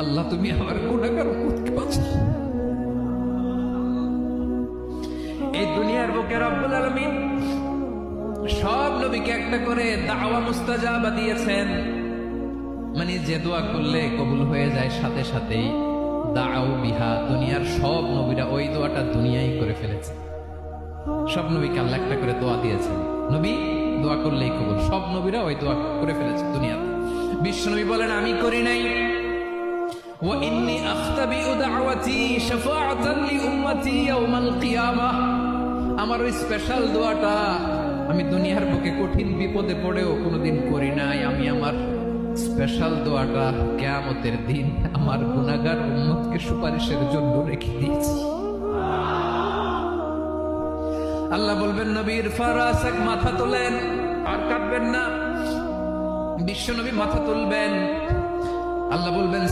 আল্লাহ তুমি আমার গুনাহগার উম্মতকে বাঁচাও। এই দুনিয়ার বুকে রব্বুল আলামিন সব নবীকে একটা করে দাওয়া মুস্তাজাবা দিয়েছেন, মানে যে দোয়া করলে কবুল হয়ে যায় সাথে সাথেই। দাও বিহা, দুনিয়ার সব নবীরা ওই দোয়াটা দুনিয়ায় করে ফেলেছে। সব নবীকে আল্লাহ একটা করে দোয়া দিয়েছেন, নবী দোয়া করলেই কবুল। সব নবীরা ওই দোয়া করে ফেলেছে দুনিয়াতে। বিশ্ব নবী বলেন আমি করি নাই। ওয়া ইন্নী আখতাবিউ দাওয়াতি শাফাআতান লি উম্মতি ইয়াউমাল কিয়ামাহ, আমার ওই স্পেশাল দোয়াটা আমি দুনিয়ার বুকে কঠিন বিপদে পড়েও কোনোদিন করি নাই। আমি আমার স্পেশাল দোয়াটা কিয়ামতের দিন আমার গুনাহগার উম্মতকে সুপারিশের জন্য রেখে দিয়েছি। আল্লাহ বলবেন নবীর ফারাসাক, মাথা তোলেন, আর কাটবেন না। বিশ্ব নবী মাথা তুলবেন, আল্লাহ বলবেন